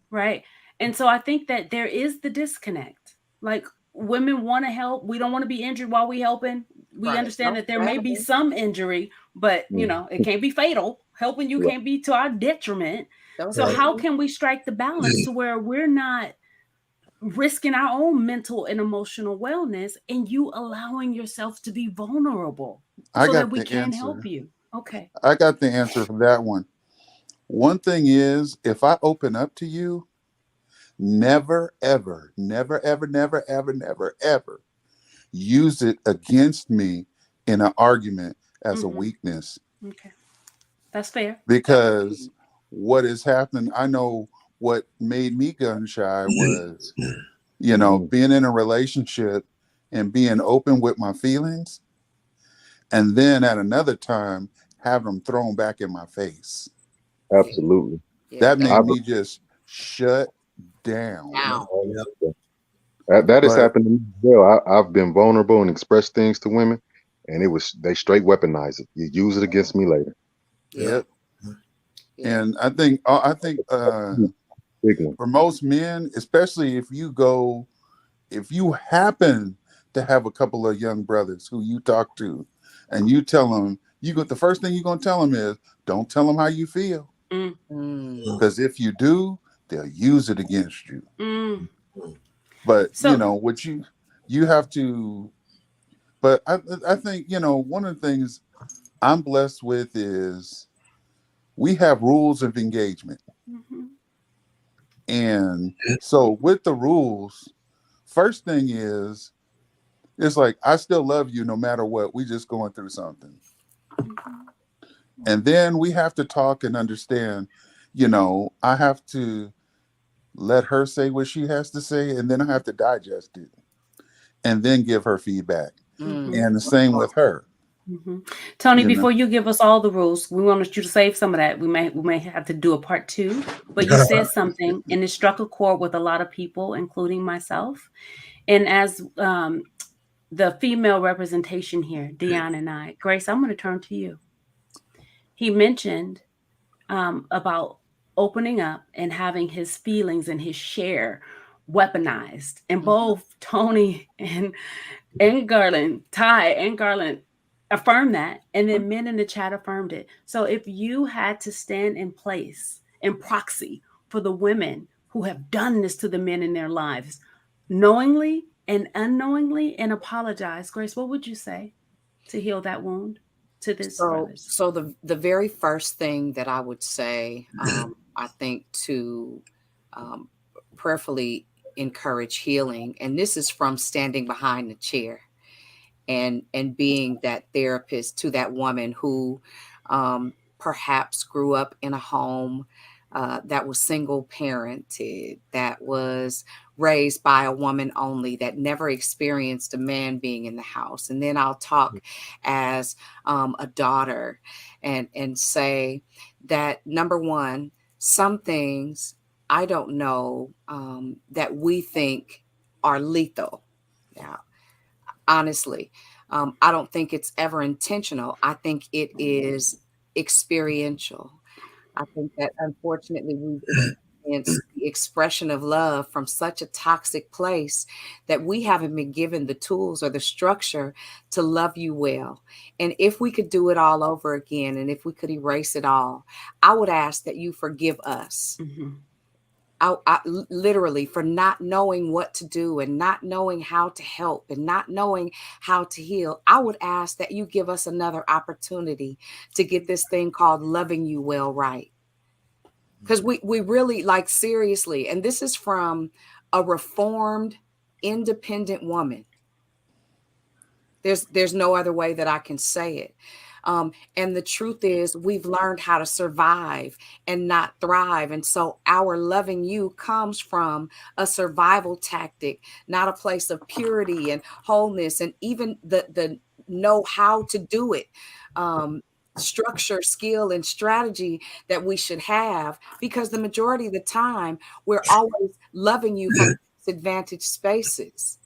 Right. And so I think that there is the disconnect. Like, women want to help. We don't want to be injured while we helping. We understand that there may be some injury, but it can't be fatal. Helping you can't be to our detriment. So how can we strike the balance to where we're not risking our own mental and emotional wellness and you allowing yourself to be vulnerable so that we can help you? Okay. I got the answer for that one. One thing is, if I open up to you, never, ever use it against me in an argument as a weakness. Okay. That's fair. Because what is happening, I know what made me gun shy was, being in a relationship and being open with my feelings. And then at another time, have them thrown back in my face. Absolutely. That made me just shut down. That has happened to me as well. I've been vulnerable and expressed things to women, and they straight weaponize it. You use it against me later. Yep. And I think for most men, especially if you happen to have a couple of young brothers who you talk to, and you tell them, the first thing you're gonna tell them is, don't tell them how you feel, because if you do, they'll use it against you. But what you have to. But I think one of the things I'm blessed with is we have rules of engagement. And so with the rules, first thing is, it's like, I still love you no matter what. We just going through something. And then we have to talk and understand, I have to let her say what she has to say, and then I have to digest it and then give her feedback. Mm. And the same with her. Tony, You know. before you give us all the rules, we want you to save some of that. We may have to do a part 2, but you said something and it struck a chord with a lot of people, including myself. And as the female representation here, Dion and I, Grace, I'm going to turn to you. He mentioned about opening up and having his feelings and his share weaponized. And both Tony and Garland, Ty and Garland affirmed that. And then men in the chat affirmed it. So if you had to stand in place in proxy for the women who have done this to the men in their lives, knowingly and unknowingly, and apologize, Grace, what would you say to heal that wound to this brothers? So the very first thing that I would say, I think to prayerfully encourage healing, and this is from standing behind the chair and being that therapist to that woman who perhaps grew up in a home that was single parented, that was raised by a woman only, that never experienced a man being in the house. And then I'll talk as a daughter and say that, number one, some things I don't know that we think are lethal. Now, honestly, I don't think it's ever intentional. I think it is experiential. I think that unfortunately we've experienced the expression of love from such a toxic place that we haven't been given the tools or the structure to love you well. And if we could do it all over again, and if we could erase it all, I would ask that you forgive us. I literally, for not knowing what to do and not knowing how to help and not knowing how to heal. I would ask that you give us another opportunity to get this thing called loving you well right. Because we really, like, seriously, and this is from a reformed, independent woman. There's no other way that I can say it. And the truth is, we've learned how to survive and not thrive. And so our loving you comes from a survival tactic, not a place of purity and wholeness, and even the know how to do it. Structure, skill, and strategy that we should have, because the majority of the time we're always loving you from disadvantaged spaces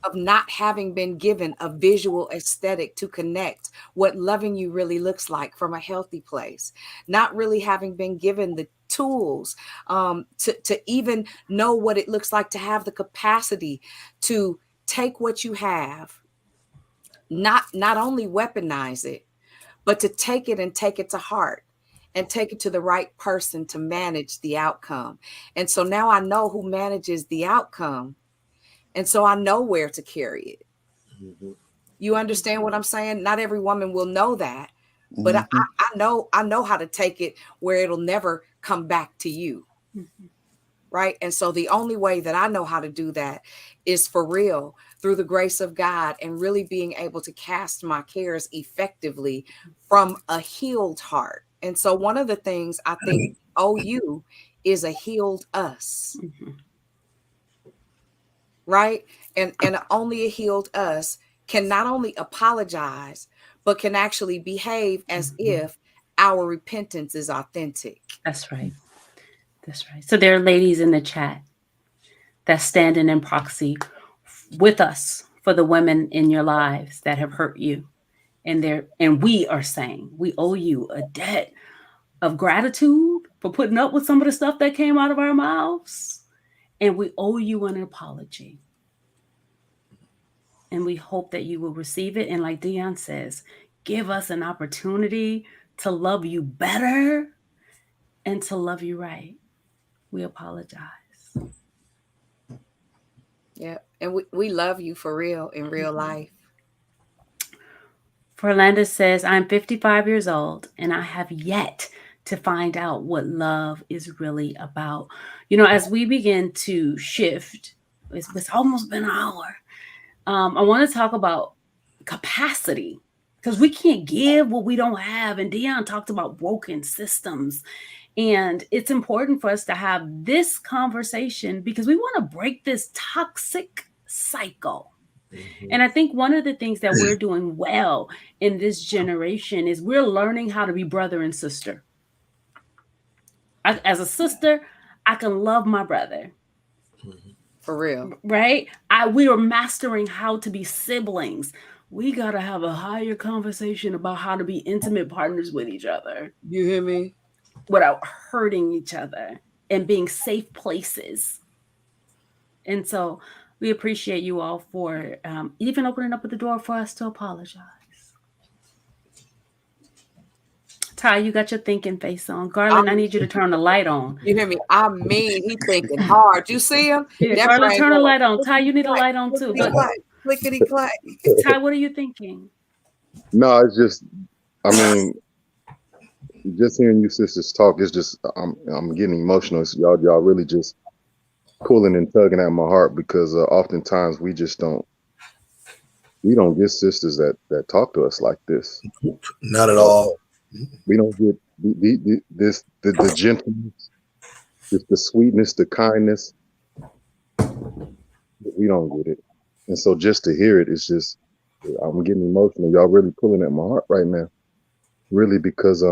of not having been given a visual aesthetic to connect what loving you really looks like from a healthy place, not really having been given the tools to even know what it looks like to have the capacity to take what you have, not only weaponize it, but to take it and take it to heart and take it to the right person to manage the outcome. And so now I know who manages the outcome. And so I know where to carry it. You understand what I'm saying? Not every woman will know that, but I know how to take it where it'll never come back to you. Right. And so the only way that I know how to do that is for real, through the grace of God, and really being able to cast my cares effectively from a healed heart. And so one of the things I think owe you is a healed us. Right. And only a healed us can not only apologize, but can actually behave as if our repentance is authentic. That's right. That's right. So there are ladies in the chat that's standing in proxy with us for the women in your lives that have hurt you. And we are saying we owe you a debt of gratitude for putting up with some of the stuff that came out of our mouths. And we owe you an apology. And we hope that you will receive it. And like Dion says, give us an opportunity to love you better and to love you right. We apologize. Yeah. And we love you for real in real life. Fernanda says, I'm 55 years old and I have yet to find out what love is really about. You know, as we begin to shift, it's almost been an hour. I want to talk about capacity because we can't give what we don't have. And Dion talked about broken systems. And it's important for us to have this conversation because we want to break this toxic cycle. Mhm. And I think one of the things that we're doing well in this generation is we're learning how to be brother and sister. As a sister, I can love my brother, For real. right? We are mastering how to be siblings. We got to have a higher conversation about how to be intimate partners with each other You hear me? without hurting each other and being safe places. And so we appreciate you all for even opening up the door for us to apologize. Ty, you got your thinking face on. Garland, I need you to turn the light on. You hear me? I mean, he thinking hard. You see him? Yeah, That Garland, brain turn the going light on. Ty, you need a light on too. But clickety clack. Ty, what are you thinking? No, it's just, I mean, just hearing you sisters talk, it's just, I'm getting emotional. It's, y'all really just pulling and tugging at my heart because oftentimes we don't get sisters that talk to us like this. Not at all. We don't get the gentleness, the sweetness, the kindness. We don't get it. And so just to hear it, it's just, I'm getting emotional. Y'all really pulling at my heart right now. Really, because,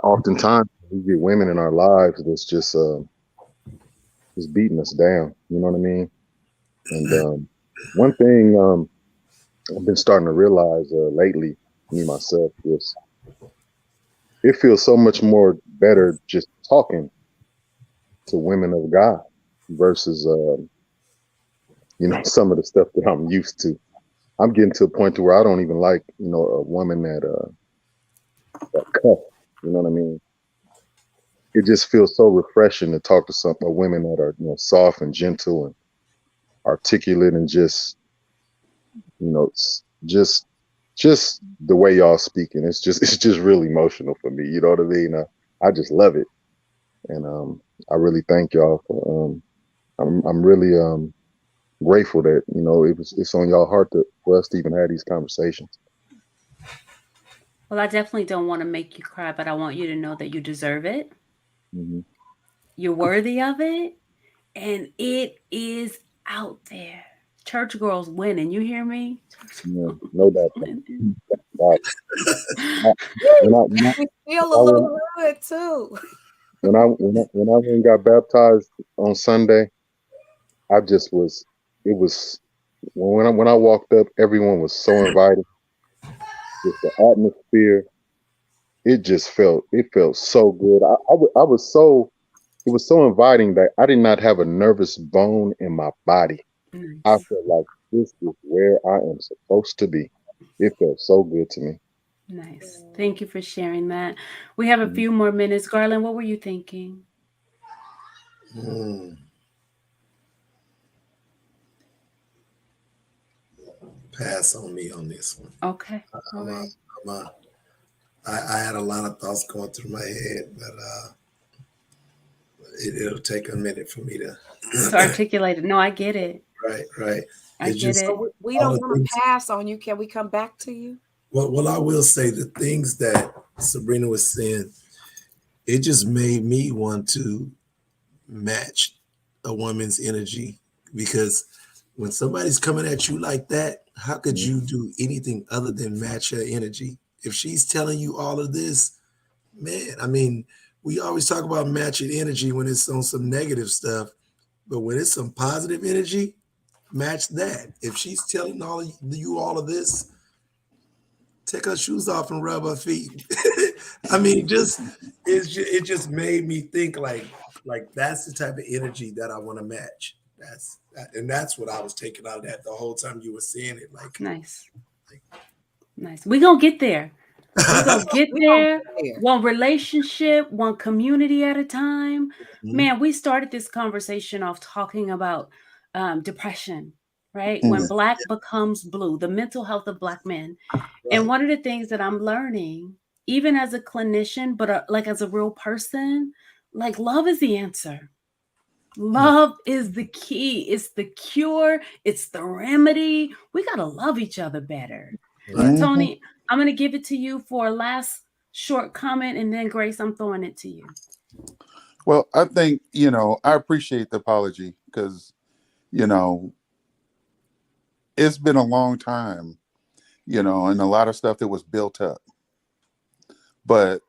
oftentimes we get women in our lives that's just beating us down. You know what I mean? And one thing I've been starting to realize lately, me myself, is it feels so much more better just talking to women of God versus some of the stuff that I'm used to. I'm getting to a point to where I don't even like a woman that cuss. You know what I mean? It just feels so refreshing to talk to women that are soft and gentle and articulate and just just the way y'all speaking. It's just really emotional for me. You know what I mean? I just love it, and I really thank y'all for. I'm really grateful that it's on y'all heart for us to even have these conversations. Well, I definitely don't want to make you cry, but I want you to know that you deserve it. Mm-hmm. You're worthy of it, and it is out there. Church girls winning. You hear me? Yeah, no doubt. Winning. We feel a little hood too. When I went and got baptized on Sunday, I just was. It was when I walked up, everyone was so inviting. Just the atmosphere, it felt so good. I was so. It was so inviting that I did not have a nervous bone in my body. Nice. I felt like this is where I am supposed to be. It felt so good to me. Nice. Thank you for sharing that. We have a few more minutes. Garland, what were you thinking? Pass on me on this one. Okay. All right. I had a lot of thoughts going through my head, but it'll take a minute for me to articulate it. No, I get it. Right. I get it. We don't want to pass on you. Can we come back to you? Well, I will say the things that Sabrina was saying, it just made me want to match a woman's energy, because when somebody's coming at you like that, how could you do anything other than match her energy? If she's telling you all of this, man, I mean, we always talk about matching energy when it's on some negative stuff, but when it's some positive energy, match that. If she's telling you all of this, take her shoes off and rub her feet. I mean, it just made me think like that's the type of energy that I want to match. That's what I was taking out of that the whole time you were saying it. Like nice. We're gonna get there. We're gonna get there. One relationship, one community at a time. Man, we started this conversation off talking about depression, right? When Black becomes blue, the mental health of Black men. Right. And one of the things that I'm learning, even as a clinician, but like as a real person, like love is the answer. Love is the key. It's the cure. It's the remedy. We got to love each other better. Right. Tony, I'm going to give it to you for a last short comment, and then Grace, I'm throwing it to you. Well, I think, I appreciate the apology because, it's been a long time, and a lot of stuff that was built up. But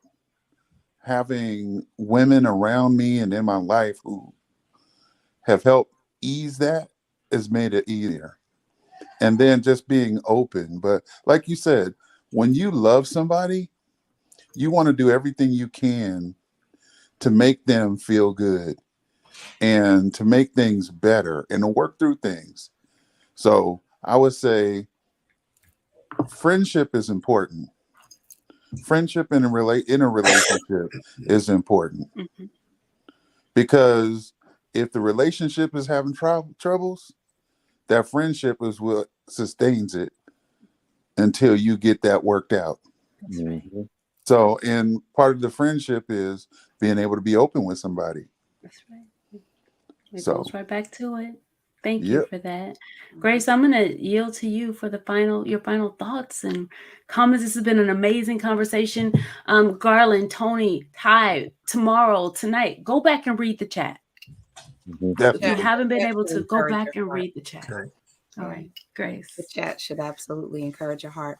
having women around me and in my life who have helped ease that has made it easier. And then just being open. But like you said, when you love somebody, you want to do everything you can to make them feel good and to make things better and to work through things. So I would say friendship is important. Friendship in a relationship is important because if the relationship is having troubles, that friendship is what sustains it until you get that worked out. Mhm. So, and part of the friendship is being able to be open with somebody. That's right. It So, goes right back to it. Thank you yep. for that. Grace, I'm going to yield to you for your final thoughts and comments. This has been an amazing conversation. Garland, Tony, Ty, tomorrow, tonight, go back and read the chat. Mhm. If Definitely. you haven't been That able should to, go encourage back your and heart. read the chat. Okay. All right, Grace. The chat should absolutely encourage your heart.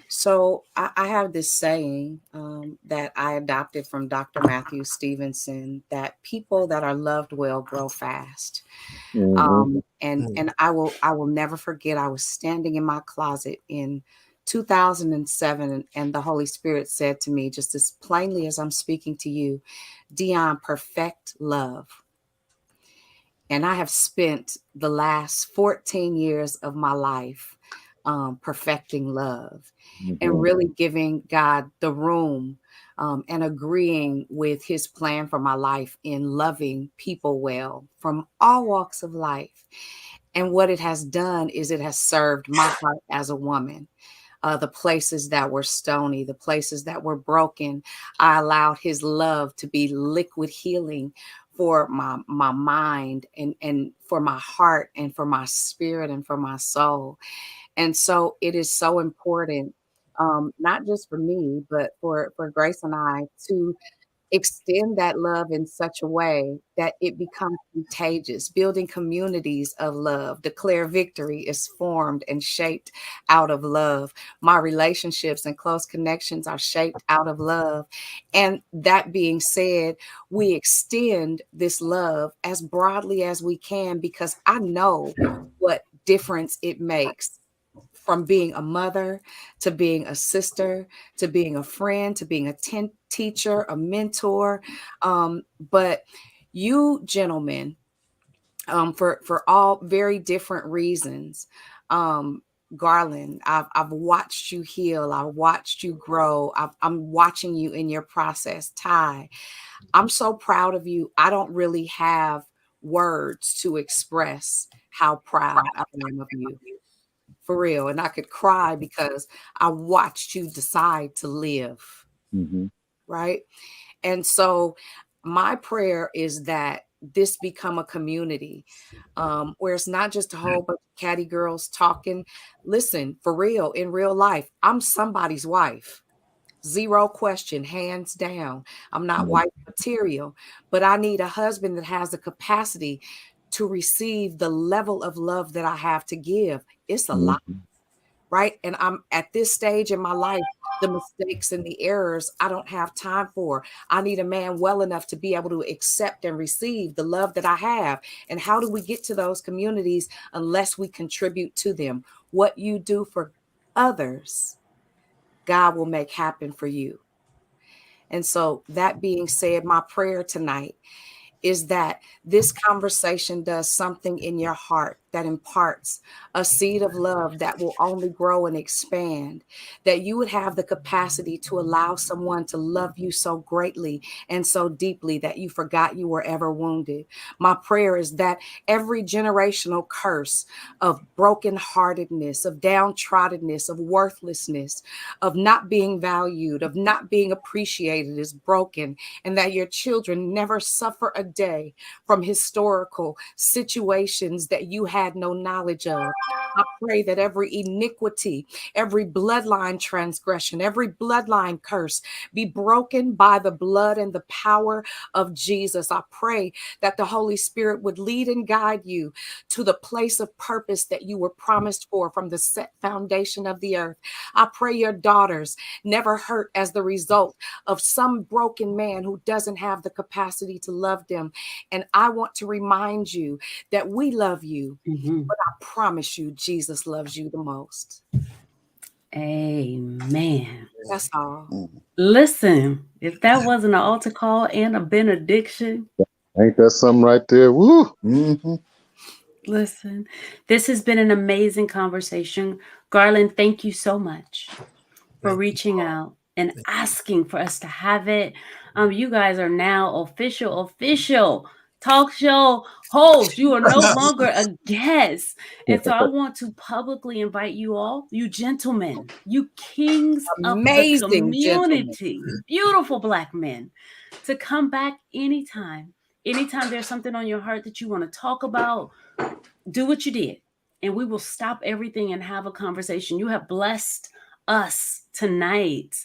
So I have this saying that I adopted from Dr. Matthew Stevenson that people that are loved well grow fast. Mhm. And I will never forget. I was standing in my closet in 2007, and the Holy Spirit said to me, just as plainly as I'm speaking to you, Dion, perfect love. And I have spent the last 14 years of my life perfecting love and Mhm. really giving God the room and agreeing with his plan for my life in loving people well from all walks of life. And what it has done is it has served my heart as a woman. The places that were stony, the places that were broken, I allowed his love to be liquid healing for my mind and for my heart and for my spirit and for my soul. And so it is so important, not just for me, but for Grace and I to extend that love in such a way that it becomes contagious, building communities of love. Declare Victory is formed and shaped out of love. My relationships and close connections are shaped out of love. And that being said, we extend this love as broadly as we can because I know what difference it makes from being a mother to being a sister to being a friend to being a teacher, a mentor. But you gentlemen, for all very different reasons, Garland, I've watched you heal. I've watched you grow. I'm watching you in your process. Ty, I'm so proud of you. I don't really have words to express how proud I am of you. For real. And I could cry because I watched you decide to live. Mhm. Right. And so my prayer is that this become a community where it's not just a whole bunch of catty girls talking. Listen, for real, in real life, I'm somebody's wife. Zero question, hands down. I'm not Mhm. white material, but I need a husband that has the capacity to receive the level of love that I have to give. It's a lot, Mhm. right? And I'm at this stage in my life, the mistakes and the errors I don't have time for. I need a man well enough to be able to accept and receive the love that I have. And how do we get to those communities unless we contribute to them? What you do for others, God will make happen for you. And so, that being said, my prayer tonight is that this conversation does something in your heart that imparts, a seed of love that will only grow and expand, that you would have the capacity to allow someone to love you so greatly and so deeply that you forgot you were ever wounded. My prayer is that every generational curse of brokenheartedness, of downtroddenness, of worthlessness, of not being valued, of not being appreciated is broken, and that your children never suffer a day from historical situations that you had no knowledge of. I pray that every iniquity, every bloodline transgression, every bloodline curse be broken by the blood and the power of Jesus. I pray that the Holy Spirit would lead and guide you to the place of purpose that you were promised for from the set foundation of the earth. I pray your daughters never hurt as the result of some broken man who doesn't have the capacity to love them. And I want to remind you that we love you, but I promise you, Jesus loves you the most. Amen. That's all. Listen, if that wasn't an altar call and a benediction, Ain't that something right there? Woo! Mm-hmm. listen, this has been an amazing conversation. Garland, thank you so much for reaching out and asking for us to have it. You guys are now official talk show hosts. You are no longer a guest. And so I want to publicly invite you all, you gentlemen, you kings Amazing of the community, beautiful Black men, to come back anytime. Anytime there's something on your heart that you want to talk about, do what you did. And we will stop everything and have a conversation. You have blessed us tonight.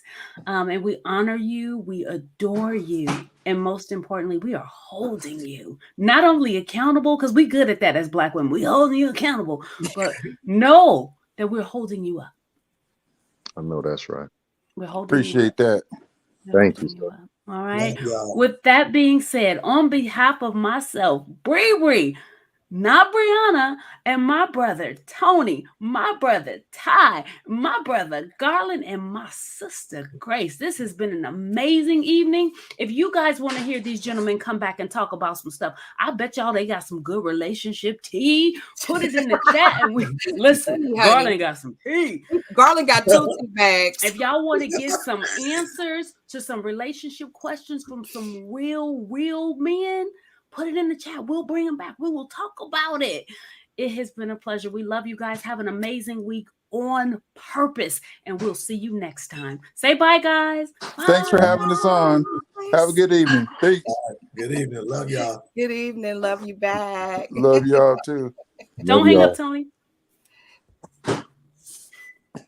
And we honor you, we adore you, and most importantly, we are holding you not only accountable, because we're good at that as Black women, we holding you accountable, but know that we're holding you up. I know that's right. We're holding Appreciate that. Thank you, you up. All right. Love y'all. With that being said, on behalf of myself, Bree, not Brianna, and my brother Tony, my brother Ty, my brother Garland, and my sister Grace, this has been an amazing evening. If you guys want to hear these gentlemen come back and talk about some stuff, I bet y'all they got some good relationship tea. Put it in the chat and we listen. Garland got some tea. Garland got 2 tea bags. If y'all want to get some answers to some relationship questions from some real men, put it in the chat. We'll bring them back. We will talk about it. It has been a pleasure. We love you guys. Have an amazing week on purpose. And we'll see you next time. Say bye, guys. Bye. Thanks for having us on. Have a good evening. Peace. Good evening. Love y'all. Good evening. Love you back. Love y'all too. Don't Love hang y'all. up, Tony.